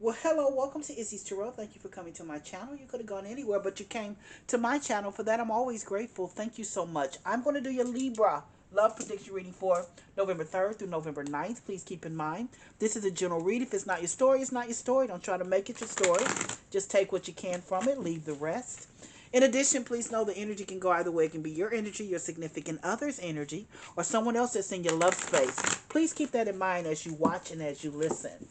Well, hello, welcome to Izzy's Tarot. Thank you for coming to my channel. You could have gone anywhere, but you came to my channel. For that, I'm always grateful. Thank you so much. I'm going to do your Libra love prediction reading for November 3rd through November 9th. Please keep in mind, this is a general read. If it's not your story, it's not your story. Don't try to make it your story. Just take what you can from it, leave the rest. In addition, please know the energy can go either way. It can be your energy, your significant other's energy, or someone else that's in your love space. Please keep that in mind as you watch and as you listen.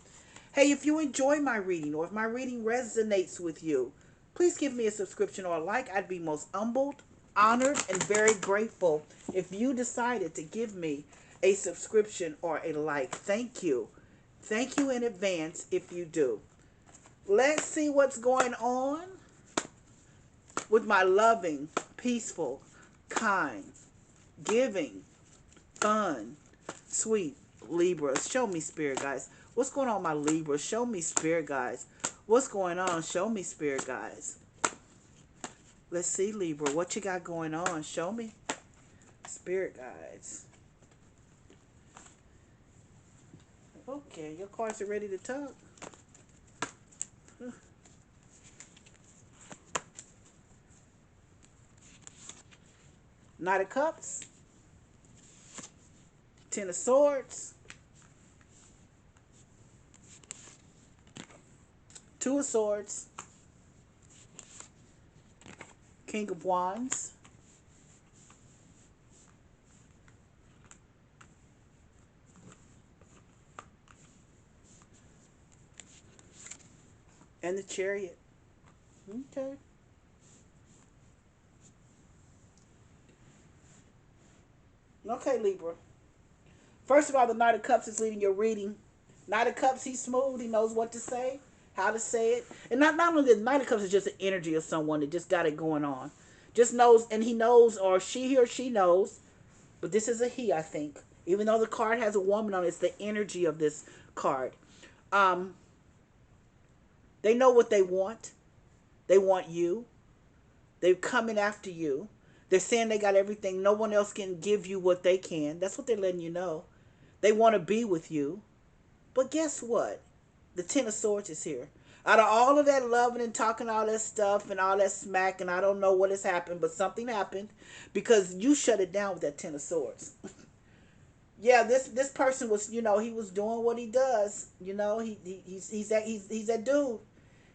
Hey, if you enjoy my reading or if my reading resonates with you, please give me a subscription or a like. I'd be most humbled, honored, and very grateful if you decided to give me a subscription or a like. Thank you. Thank you in advance if you do. Let's see what's going on with my loving, peaceful, kind, giving, fun, sweet Libras. Show me, spirit guys. What's going on, my Libras? Show me, spirit guys. What's going on? Show me, spirit guys. Let's see, Libra. What you got going on? Show me, spirit guides. Okay, your cards are ready to talk. Knight of Cups. Ten of Swords. Two of Swords. King of Wands. And the Chariot. Okay. Okay, Libra. First of all, the Knight of Cups is leading your reading. Knight of Cups, he's smooth. He knows what to say, how to say it. And not only the Knight of Cups is just the energy of someone that just got it going on. Just knows, and he knows, or she knows, but this is a he, I think. Even though the card has a woman on it, it's the energy of this card. Um, they know what they want. They want you. They're coming after you. They're saying they got everything. No one else can give you what they can. That's what they're letting you know. They want to be with you. But guess what? The Ten of Swords is here. Out of all of that loving and talking all that stuff and all that smack, and I don't know what has happened, but something happened because you shut it down with that Ten of Swords. Yeah, this person was, he was doing what he does. He's that dude.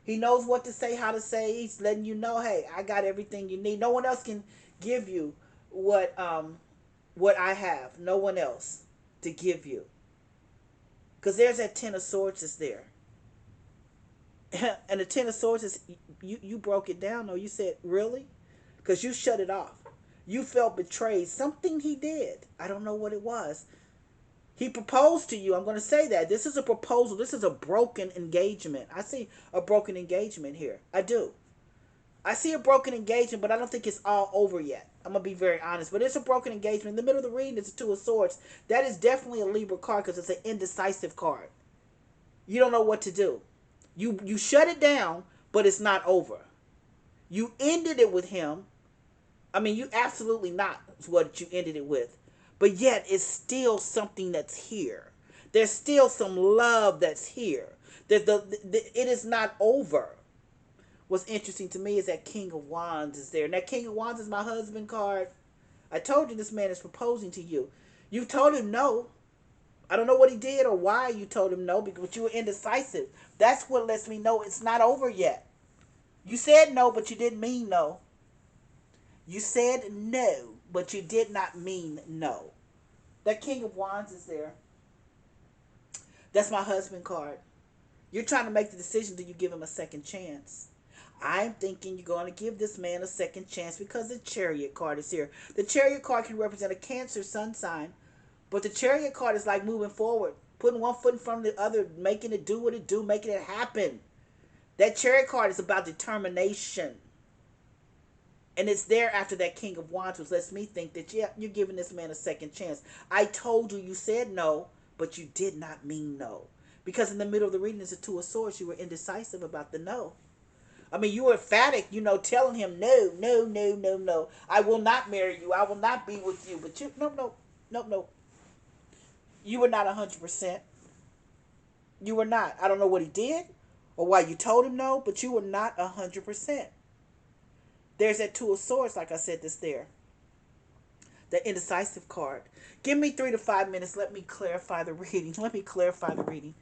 He knows what to say, how to say. He's letting you know, hey, I got everything you need. No one else can give you what I have. No one else to give you. Because there's that Ten of Swords is there. And the Ten of Swords is, you broke it down. No, you said, really? Because you shut it off. You felt betrayed. Something he did. I don't know what it was. He proposed to you. I'm going to say that. This is a proposal. This is a broken engagement. I see a broken engagement here. I do. I see a broken engagement, but I don't think it's all over yet. I'm going to be very honest. But it's a broken engagement. In the middle of the reading, it's a Two of Swords. That is definitely a Libra card because it's an indecisive card. You don't know what to do. You shut it down, but it's not over. You ended it with him. I mean, you absolutely not what you ended it with. But yet, it's still something that's here. There's still some love that's here. It is not over. What's interesting to me is that King of Wands is there. And that King of Wands is my husband card. I told you this man is proposing to you. You told him no. I don't know what he did or why you told him no, but you were indecisive. That's what lets me know it's not over yet. You said no, but you didn't mean no. You said no, but you did not mean no. That King of Wands is there. That's my husband card. You're trying to make the decision, do you give him a second chance? I'm thinking you're going to give this man a second chance because the Chariot card is here. The Chariot card can represent a Cancer sun sign, but the Chariot card is like moving forward, putting one foot in front of the other, making it do what it do, making it happen. That Chariot card is about determination. And it's there after that King of Wands, which lets me think that, yeah, you're giving this man a second chance. I told you, you said no, but you did not mean no. Because in the middle of the reading is a Two of Swords. You were indecisive about the no. I mean, you were emphatic, telling him no, no, no, no, no. I will not marry you. I will not be with you. But you, no, no, no, no. You were not 100%. You were not. I don't know what he did Or why you told him no, but you were not 100%. There's that Two of Swords, like I said, that's there. The indecisive card. Give me 3 to 5 minutes. Let me clarify the reading. Let me clarify the reading.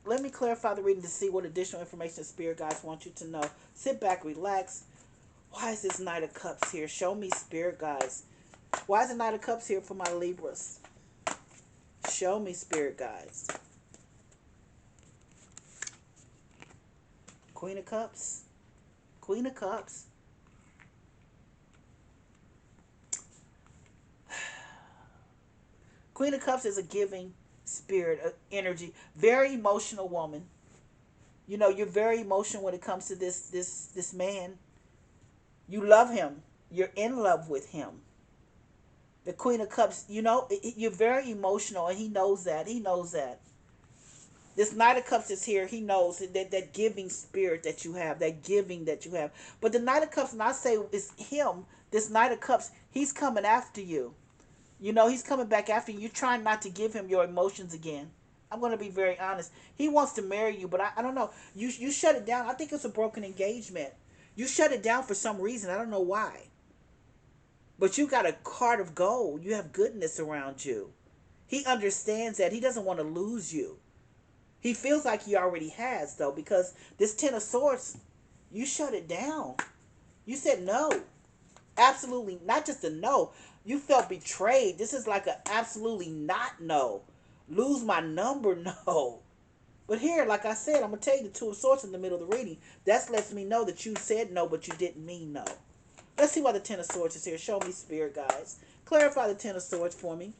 Let me clarify the reading to see what additional information Spirit Guides want you to know. Sit back, relax. Why is this Knight of Cups here? Show me, Spirit Guides. Why is the Knight of Cups here for my Libras? Show me, Spirit Guides. Queen of Cups. Queen of Cups. Queen of Cups is a giving spirit, energy. Very emotional woman. You know, you're very emotional when it comes to this man. You love him. You're in love with him. The Queen of Cups, you know, you're very emotional, and he knows that. He knows that. This Knight of Cups is here. He knows that giving spirit that you have, that giving that you have. But the Knight of Cups, and I say it's him, this Knight of Cups, he's coming after you. You know, he's coming back after you. You're trying not to give him your emotions again. I'm going to be very honest. He wants to marry you, but I don't know. You shut it down. I think it's a broken engagement. You shut it down for some reason. I don't know why. But you got a heart of gold. You have goodness around you. He understands that. He doesn't want to lose you. He feels like he already has, though, because this Ten of Swords, you shut it down. You said no. Absolutely. Not just a no. You felt betrayed. This is like a absolutely not no. Lose my number, no. But here, like I said, I'm going to tell you the Two of Swords in the middle of the reading. That lets me know that you said no, but you didn't mean no. Let's see why the Ten of Swords is here. Show me, Spirit Guides. Clarify the Ten of Swords for me.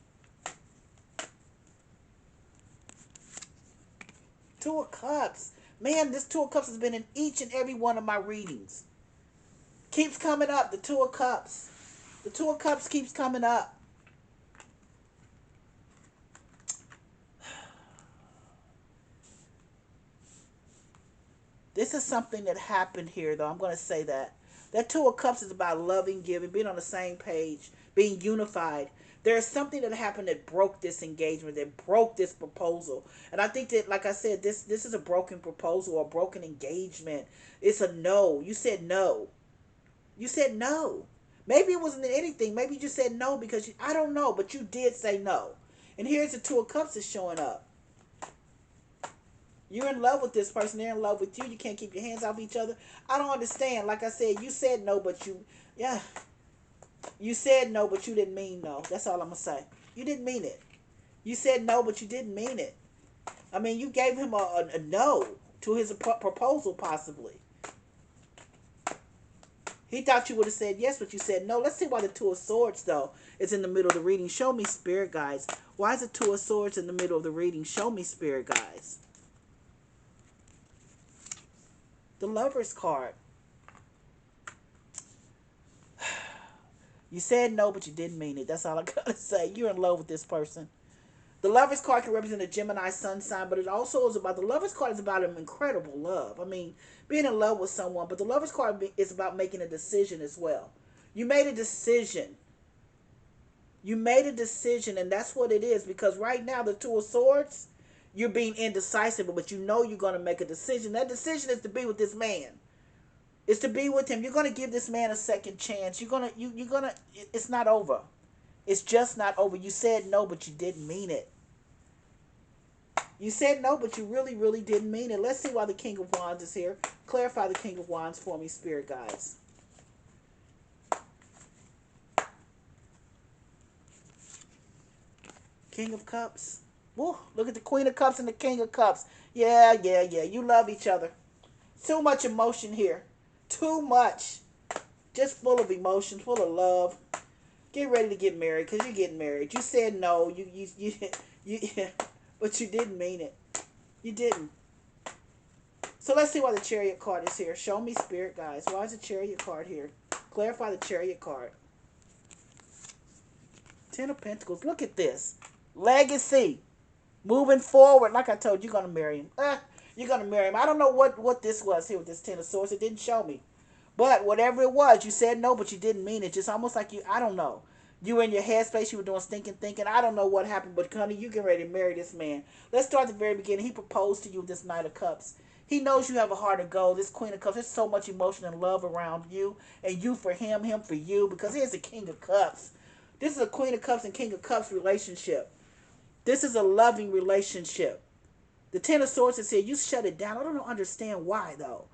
Two of Cups. Man, this Two of Cups has been in each and every one of my readings. Keeps coming up, the Two of Cups. The Two of Cups keeps coming up. This is something that happened here, though. I'm going to say that. That Two of Cups is about loving, giving, being on the same page, being unified. There's something that happened that broke this engagement, that broke this proposal. And I think that, like I said, this is a broken proposal or a broken engagement. It's a no. You said no. You said no. Maybe it wasn't anything. Maybe you just said no because I don't know, but you did say no. And here's the Two of Cups is showing up. You're in love with this person. They're in love with you. You can't keep your hands off each other. I don't understand. Like I said, you said no, but yeah. You said no, but you didn't mean no. That's all I'm going to say. You didn't mean it. You said no, but you didn't mean it. I mean, you gave him a no to his proposal, possibly. He thought you would have said yes, but you said no. Let's see why the Two of Swords, though, is in the middle of the reading. Show me, Spirit Guides. Why is the Two of Swords in the middle of the reading? Show me, Spirit Guides. The Lover's card. You said no, but you didn't mean it. That's all I gotta say. You're in love with this person. The Lover's card can represent a Gemini sun sign, but it also is about, the Lover's card is about an incredible love. I mean, being in love with someone, but the Lover's card is about making a decision as well. You made a decision. You made a decision, and that's what it is, because right now, the Two of Swords, you're being indecisive, but you know you're going to make a decision. That decision is to be with this man. It's to be with him. You're going to give this man a second chance. It's not over. It's just not over. You said no, but you didn't mean it. You said no, but you really, really didn't mean it. Let's see why the King of Wands is here. Clarify the King of Wands for me, Spirit Guides. King of Cups. Woo, look at the Queen of Cups and the King of Cups. Yeah. You love each other. Too much emotion here. Too much. Just full of emotion, full of love. Get ready to get married, because you're getting married. You said no. But you didn't mean it. You didn't. So let's see why the Chariot card is here. Show me, Spirit Guides. Why is the Chariot card here? Clarify the Chariot card. Ten of Pentacles. Look at this. Legacy. Moving forward. Like I told you, you're going to marry him. You're going to marry him. I don't know what this was here with this Ten of Swords. It didn't show me. But whatever it was, you said no, but you didn't mean it. Just almost like I don't know. You were in your headspace. You were doing stinking thinking. I don't know what happened, but honey, you get ready to marry this man. Let's start at the very beginning. He proposed to you with this Knight of Cups. He knows you have a heart of gold. This Queen of Cups, there's so much emotion and love around you, and you for him for you, because here's the King of Cups. This is a Queen of Cups and King of Cups relationship. This is a loving relationship. The Ten of Swords is here. You shut it down. I don't understand why, though.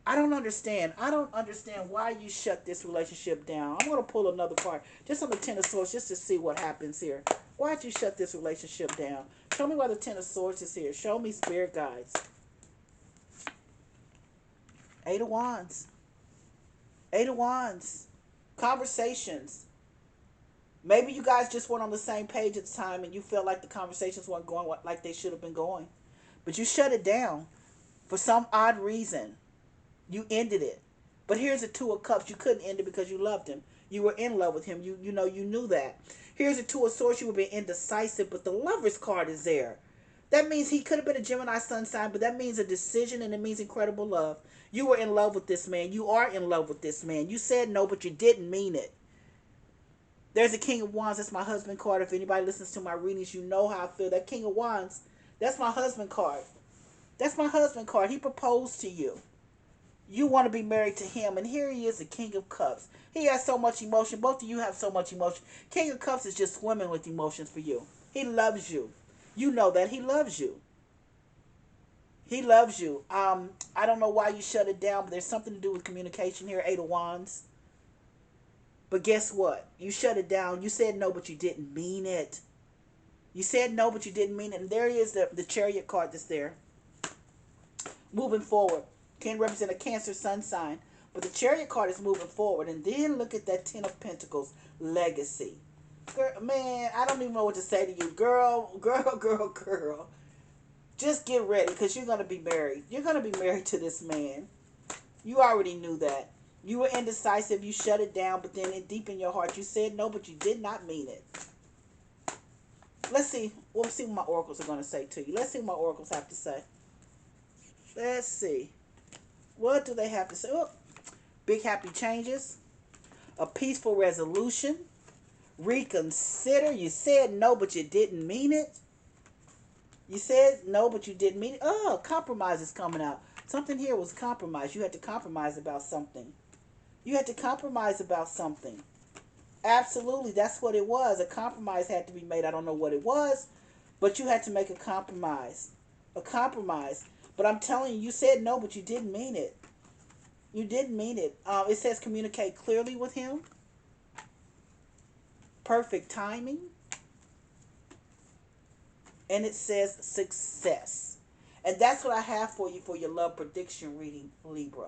I don't understand. I don't understand why you shut this relationship down. I'm going to pull another card just on the Ten of Swords just to see what happens here. Why'd you shut this relationship down? Show me why the Ten of Swords is here. Show me, Spirit Guides. Eight of Wands. Eight of Wands. Conversations. Maybe you guys just weren't on the same page at the time and you felt like the conversations weren't going like they should have been going. But you shut it down for some odd reason. You ended it. But here's the Two of Cups. You couldn't end it because you loved him. You were in love with him. You knew that. Here's the Two of Swords. You were being indecisive, but the Lover's card is there. That means he could have been a Gemini sun sign, but that means a decision and it means incredible love. You were in love with this man. You are in love with this man. You said no, but you didn't mean it. There's a King of Wands. That's my husband card. If anybody listens to my readings, you know how I feel. That King of Wands, that's my husband card. That's my husband card. He proposed to you. You want to be married to him, and here he is, the King of Cups. He has so much emotion. Both of you have so much emotion. King of Cups is just swimming with emotions for you. He loves you. You know that. He loves you. He loves you. I don't know why you shut it down, but there's something to do with communication here. Eight of Wands. But guess what? You shut it down. You said no, but you didn't mean it. You said no, but you didn't mean it. And there is the Chariot card that's there. Moving forward. Can represent a Cancer sun sign. But the Chariot card is moving forward. And then look at that Ten of Pentacles. Legacy. Girl, man, I don't even know what to say to you. Girl. Just get ready because you're going to be married. You're going to be married to this man. You already knew that. You were indecisive. You shut it down. But then deep in your heart, you said no, but you did not mean it. Let's see. We'll see what my oracles are going to say to you. Let's see what my oracles have to say. Let's see. What do they have to say? Oh, big happy changes. A peaceful resolution. Reconsider. You said no, but you didn't mean it. You said no, but you didn't mean it. Oh, compromise is coming out. Something here was compromise. You had to compromise about something. You had to compromise about something. Absolutely, that's what it was. A compromise had to be made. I don't know what it was, but you had to make a compromise. A compromise. But I'm telling you, you said no, but you didn't mean it. You didn't mean it. It says communicate clearly with him. Perfect timing. And it says success. And that's what I have for you for your love prediction reading, Libra.